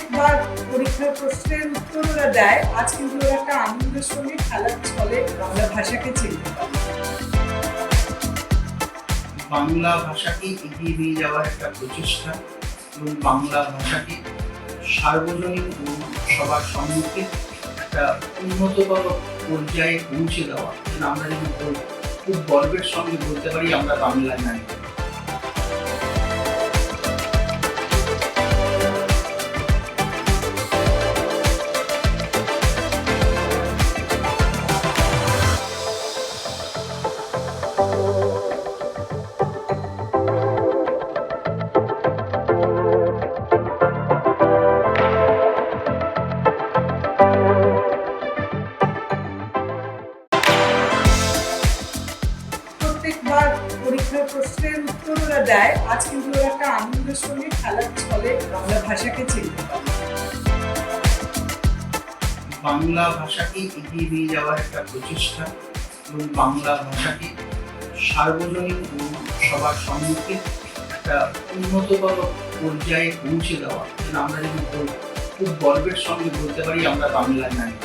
প্রত্যেকবার পরীক্ষার প্রশ্নের উত্তর ওরা দেয়, আজ কিন্তু ওরা একটা আনন্দের সঙ্গে খেলার ছলে বাংলা ভাষাকে চিনতে পারে। বাংলা ভাষাকে এগিয়ে নিয়ে যাওয়ার একটা প্রচেষ্টা এবং বাংলা ভাষাকে সার্বজনীন ও সবার সম্মুখে একটা উন্নততর পর্যায়ে পৌঁছে দেওয়া, যেন আমরা যেন খুব গর্বের সঙ্গে বলতে পারি আমরা বাংলার নারী। প্রত্যেকবার পরীক্ষার প্রশ্নের উত্তর ওরা দেয়, আজ কিন্তু ওরা একটা আনন্দের সঙ্গে খেলার ছলে বাংলা ভাষাকে চিনতে পারে। বাংলা ভাষাকে এগিয়ে নিয়ে যাওয়ার একটা প্রচেষ্টা এবং বাংলা ভাষাকে সার্বজনীন ও সবার সম্মুখে একটা উন্নততর পর্যায়ে পৌঁছে দেওয়া, যেন আমরা যেন খুব গর্বের সঙ্গে বলতে পারি আমরা বাংলার নারী।